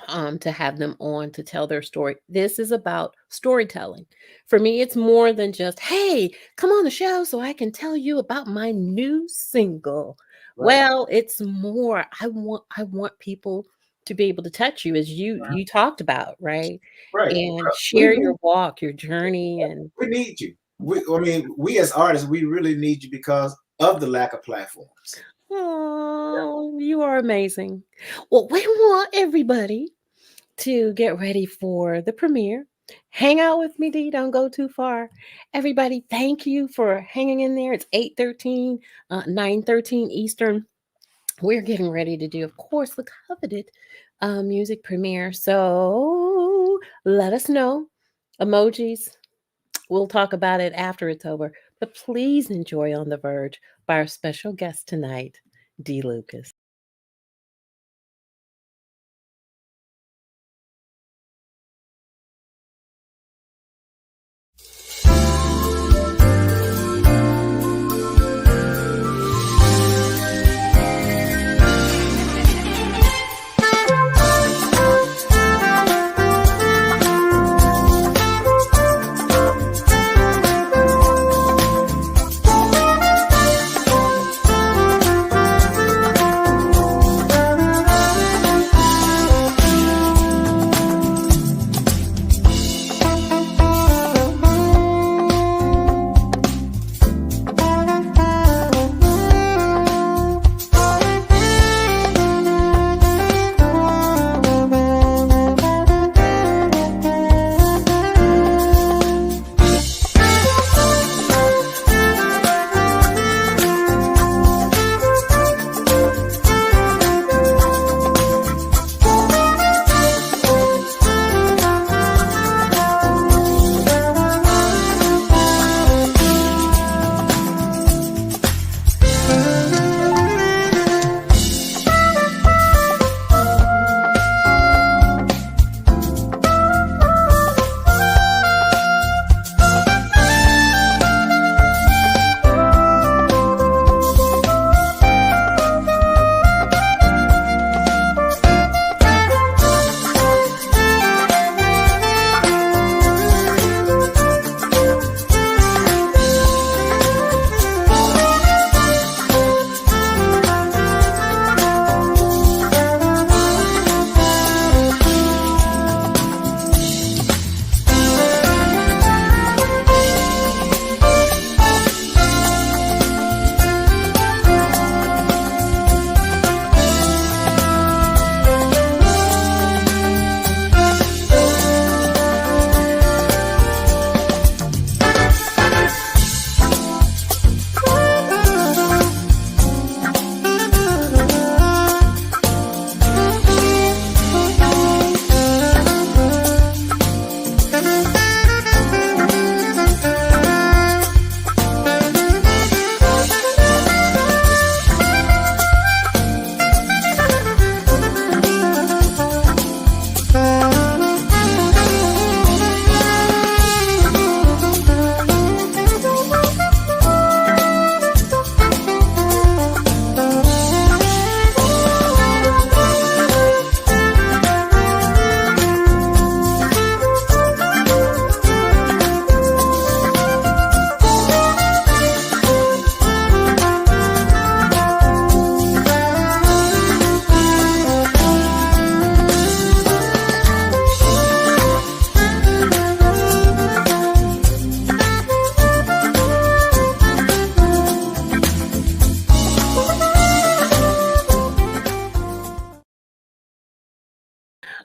to have them on to tell their story. This is about storytelling. For me, it's more than just, hey, come on the show so I can tell you about my new single. Right. Well, it's more, I want people to be able to touch you as you talked about, right? Right. And We share need your walk, your journey, and we need you. I mean, we as artists, we really need you because of the lack of platforms. oh, you are amazing. Well, we want everybody to get ready for the premiere. Hang out with me, D. Don't go too far. Everybody, thank you for hanging in there. It's 8:13, 9:13 Eastern. We're getting ready to do, of course, the coveted music premiere. So let us know. Emojis. We'll talk about it after it's over. But please enjoy On the Verge by our special guest tonight, Dee Lucas.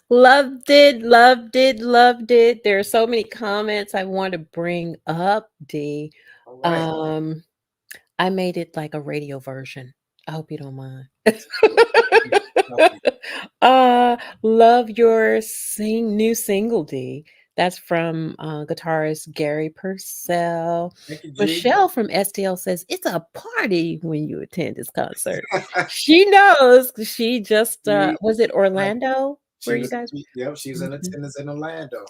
Loved it, loved it, loved it. There are so many comments I want to bring up, Dee. All right. Um, I made it like a radio version. I hope you don't mind. Okay. Love your new single, D. That's from guitarist Gary Purcell. Thank you, G. Michelle from STL says it's a party when you attend this concert. She knows. She just She, was it Orlando where you guys? yep, she was in Mhm. attendance in Orlando.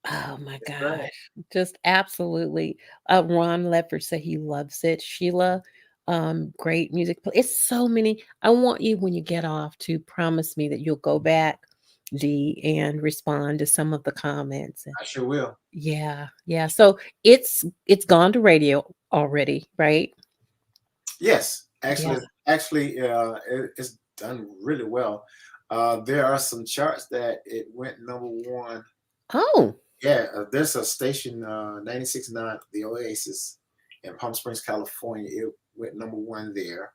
Oh my That's right. gosh. Just absolutely. Ron Leffert said he loves it. Sheila, great music. It's so many. I want you when you get off to promise me that you'll go back, Dee, and respond to some of the comments. I sure will. Yeah, yeah. So it's gone to radio already, right? Yes, Yeah. it's done really well. There are some charts that it went number one. Oh, Yeah, there's a station, 96.9, the Oasis in Palm Springs, California. It went number one there.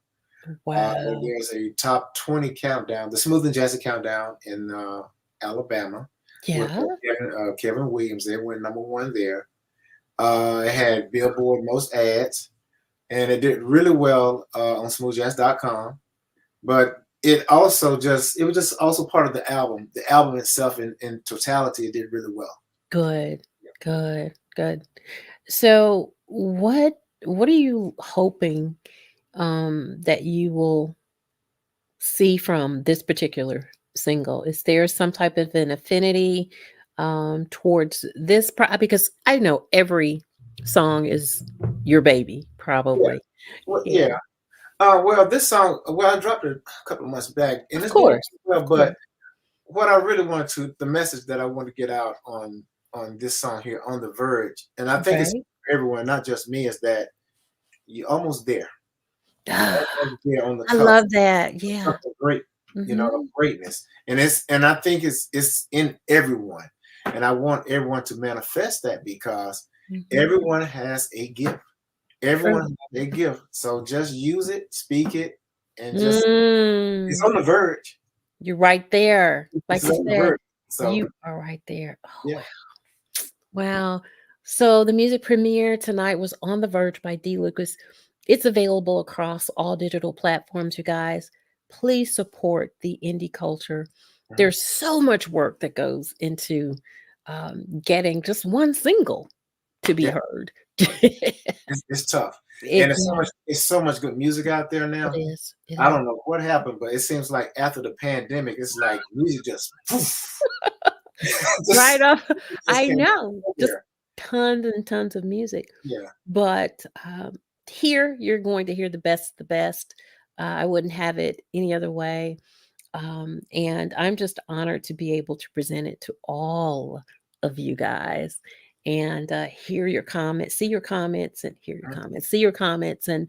wow. There's a top 20 countdown, the Smooth and Jazzy Countdown in Alabama with Yeah, Kevin Williams. They went number one there. It had Billboard Most Ads, and it did really well on smoothjazz.com. But it was just also part of the album. The album itself in totality, it did really well. good, good, good. So what are you hoping that you will see from this particular single? Is there some type of an affinity towards this because I know every song is your baby, Yeah. probably. Well, Yeah. yeah. Well, this song, I dropped it a couple of months back, and Of it's doing course. well. Of course. But what I really wanted to, the message that I want to get out on this song here, "On the Verge," and I think it's Right. for everyone, not just me, is that you're almost there. You're Ah, almost there on the I cusp love that. Yeah. of great, of Hmm. greatness, and I think it's in everyone, and I want everyone to manifest that because Hmm. everyone has a gift. Everyone True. has a gift, so just use it, speak it, and just it's Mm, on the verge. you're right there. It's Like you on the said, verge. So you are right there. Oh, yeah. wow. So the music premiere tonight was On the Verge by Dee Lucas. It's available across all digital platforms, you guys. Please support the indie culture. Mhm. There's so much work that goes into getting just one single to be Yeah, heard. it's tough, and Yeah, it's so much good music out there it now. is. It I is. don't know what happened, but it seems like after the pandemic, it's like music just poof, Right just off. it just I came know. out Just there. tons and tons of music. Yeah. But, here, you're going to hear the best. I wouldn't have it any other way, and I'm just honored to be able to present it to all of you guys and, hear your comments, see your comments, and hear your Mhm. comments, see your comments, and,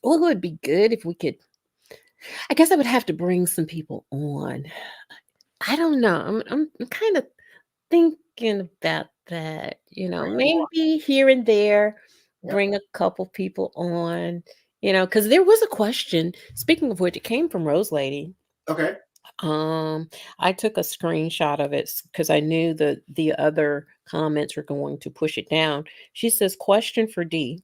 oh, it would be good if we could I guess I would have to bring some people on. I don't know, I'm kinda thinking about that, Bring 'em on. maybe here and there, Yep. bring a couple people on, because there was a question, speaking of which, it came from Rose Lady. Okay. Um, I took a screenshot of it because I knew that the other comments were going to push it down. She says, "Question for D.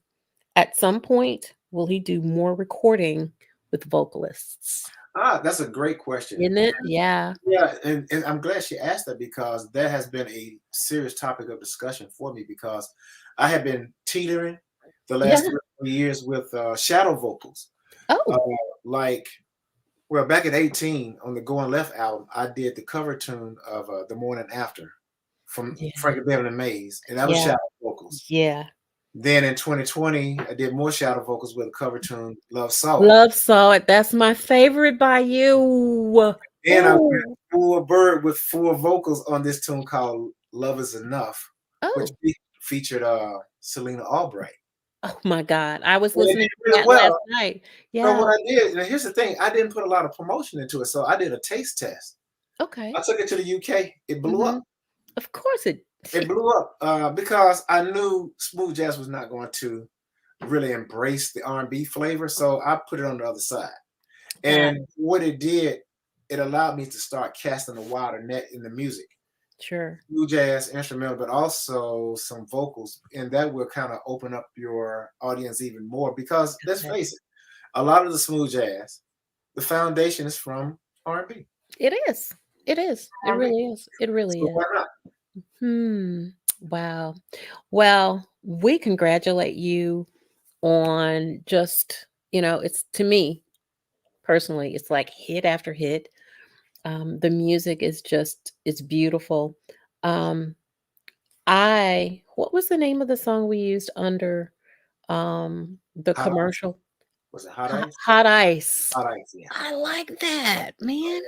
At some point, will he do more recording with vocalists?" That's a great question. Isn't it? Yeah. Yeah, and I'm glad she asked that because that has been a serious topic of discussion for me because I have been teetering the Yeah. last 3 years with shadow vocals. Uh, Oh, like, well, back at 18 on the Going Left album, I did the cover tune of The Morning After from yeah. Frankie Bevan and Maze, and that was Yeah. shadow vocals. Yeah. Then in 2020, I did more shadow vocals with a cover tune, Love Saw It. Love Saw It. That's my favorite by you. Then I went Oh. full bird with full vocals on this tune called Love Is Enough, which Oh. featured Selena Albright. Oh my god. I was And it listening did to really that last well. night. So Yeah. what I did, and here's the thing, I didn't put a lot of promotion into it. So I did a taste test. I Okay. took it to the UK. It blew up. Mhm. Of course it It blew up because I knew smooth jazz was not going to really embrace the R&B flavor. So I put it on the other side. got And what it did, it allowed me to start casting a wider net in the music. Sure. smooth jazz instrumental, but also some vocals, and that will kind of open up your audience even more. Because let's Okay. face it, a lot of the smooth jazz, the foundation is from R&B. It is. It is. It R&B. really is. It really So is. why not? Hmm. Wow. Well, we congratulate you on just, it's to me personally, it's like hit after hit. The music is just, it's beautiful. Um, what was the name of the song we used under the Hot ice? commercial? Was it hot ice? Hot Ice. Hot ice, yeah. I like that, man.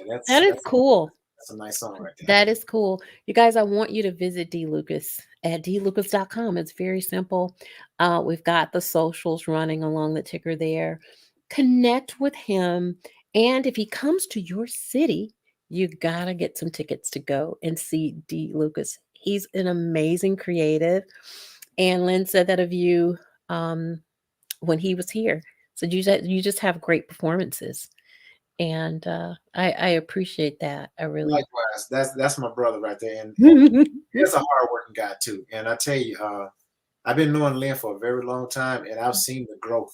Yeah, That is cool. that's a nice song right there. That is cool. You guys, I want you to visit Dee Lucas at dlucas.com. It's very simple. We've got the socials running along the ticker there. Connect with him. And if he comes to your city, you got to get some tickets to go and see Dee Lucas. He's an amazing creative. And Lynn said that of you um, when he was here. So you just have great performances. And I appreciate that. I really Likewise, that's my brother right there, and do. he's a hardworking guy too. And I tell you, I've been knowing Lynn for a very long time, and I've seen the growth.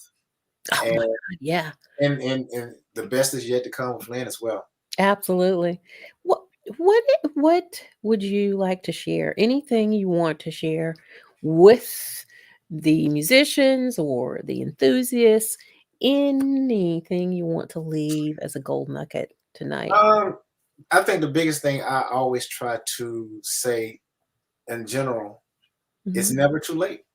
Oh And my god, yeah, and the best is yet to come with Lynn as well. absolutely. What what would you like to share? Anything you want to share with the musicians or the enthusiasts? Anything you want to leave as a gold nugget tonight? Um, I think the biggest thing I always try to say in general is Mhm. never too late.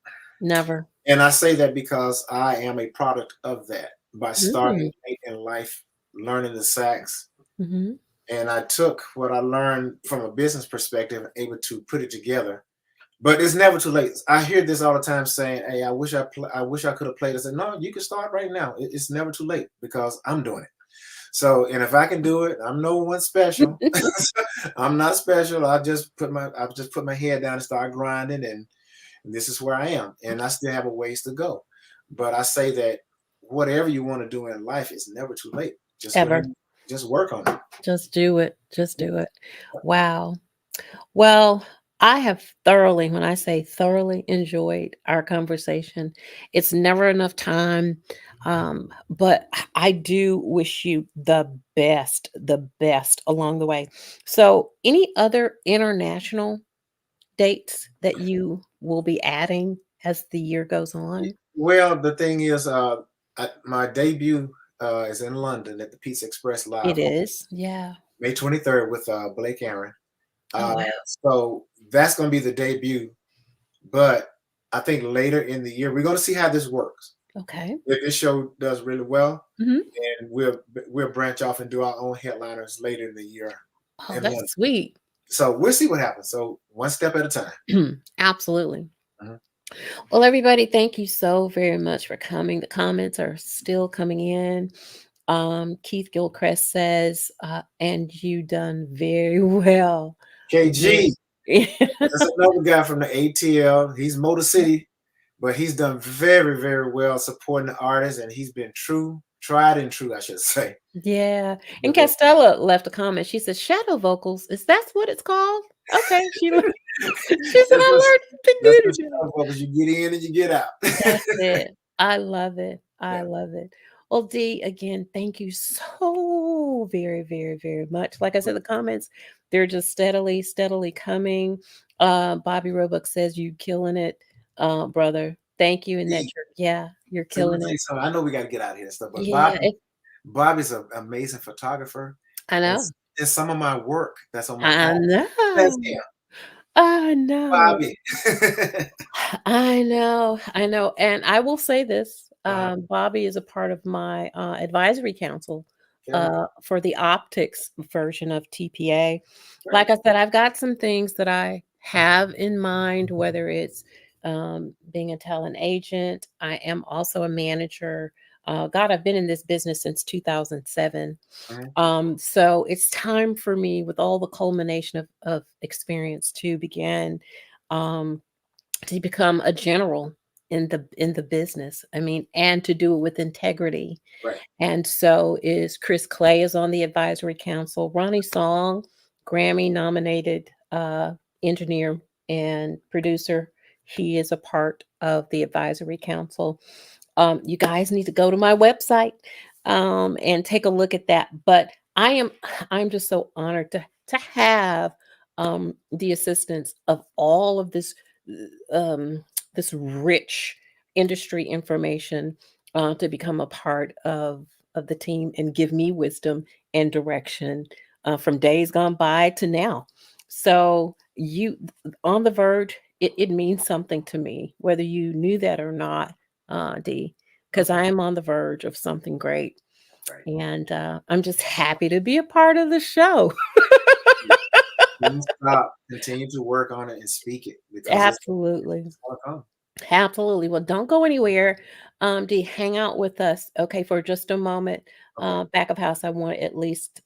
Never. And I say that because I am a product of that. By starting Mm. late in life, learning the sax, Mhm. and I took what I learned from a business perspective, able to put it together. But it's never too late. I hear this all the time saying, "Hey, I wish I could have played." I said, "No, you can start right now. It's never too late because I'm doing it." So, and if I can do it, I'm no one special. I'm not special. I just put my head down and start grinding, and this is where I am, and I still have a ways to go. But I say that whatever you want to do in life is never too late. Just go ahead Ever. and just work on it. Just do it. Just do it. Wow. Well, I have thoroughly, when I say thoroughly, enjoyed our conversation. It's never enough time, but I do wish you the best along the way. So, any other international dates that you will be adding as the year goes on? Well, the thing is, my debut is in London at the Pizza Express It Live on is, yeah. May 23rd with Blake Aaron. Oh Uh, wow. so that's going to be the debut. But I think later in the year, we're going to see how this works. Okay. If this show does really well, Hmm. and we'll branch off and do our own headliners later in the year Oh, in London. that's sweet. So we'll see what happens. So one step at a time. Absolutely. Mhm. Well, everybody, thank you so very much for coming. The comments are still coming in. Keith Gilchrist says, and you done very well. KG, Ve- that's another guy from the ATL. He's Motor City, but he's done very, very well supporting the artists, and he's been tried and true, I should say. yeah. And With it. Castella left a comment. She said, shadow vocals. Is that what it's called? Okay. She said, That's what I learned something that's new what today. because you get in and you get out. That's it. I love it. I Yeah. love it. Well, Dee, again, thank you so very, very, very much. Like I said, the comments, they're just steadily coming. Bobby Roebuck says you killing it, brother. Thank you. And that See, you're so let me killing tell it. you something. I know we got to get out of here and stuff, but Yeah, Bobby's an amazing photographer, I and, know. and some of my work that's on my I album, that's know. him, I know. Bobby. I know, I know, and I will say this, uh, Bobby is a part of my, advisory council, okay, for the optics version of TPA. Like great. I said, I've got some things that I have in mind, whether it's, being a talent agent. I am also a manager. God, I've been in this business since 2007. Mhm. So it's time for me, with all the culmination of experience, to begin, um to become a general in the business. I mean, and to do it with integrity. Right. And so is Chris Clay is on the advisory council. Ronnie Song, Grammy nominated uh, engineer and producer. He is a part of the advisory council. You guys need to go to my website and take a look at that. But I'm just so honored to have the assistance of all of this rich industry information to become a part of the team and give me wisdom and direction from days gone by to now. So you on the verge, it means something to me, whether you knew that or not, Dee, because I Okay. am on the verge of something great. Right. And I'm just happy to be a part of the show. Don't stop. Continue to work on it and speak it because Absolutely. it's gonna come. Absolutely. Well, don't go anywhere. Do hang out with us, okay, for just a moment. Okay. Back of house, I want to at least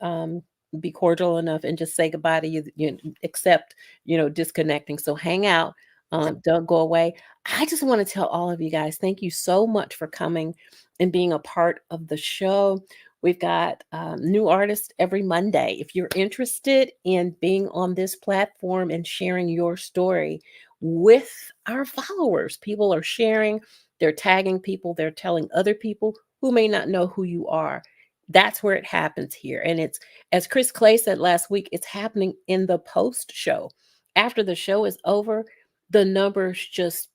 be cordial enough and just say goodbye to you, except, disconnecting. So hang out. Okay. Don't go away. I just want to tell all of you guys, thank you so much for coming and being a part of the show. We've got new artists every Monday. If you're interested in being on this platform and sharing your story, with our followers. People are sharing, they're tagging people, they're telling other people who may not know who you are. That's where it happens here. And it's, as Chris Clay said last week, it's happening in the post show. After the show is over, the numbers just,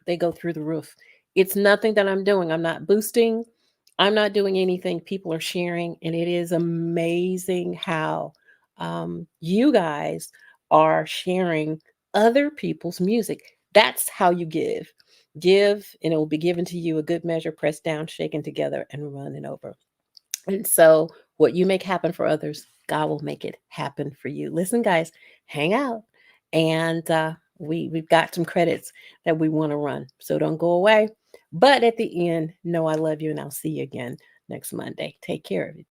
they go through the roof. It's nothing that I'm doing. I'm not boosting. I'm not doing anything. People are sharing. And it is amazing how you guys are sharing other people's music. That's how you give. Give, and it will be given to you, a good measure, pressed down, shaken together, and running over. And so, what you make happen for others, God will make it happen for you. Listen, guys, hang out, and we've got some credits that we want to run. So don't go away. But at the end, know I love you, and I'll see you again next Monday. Take care of you.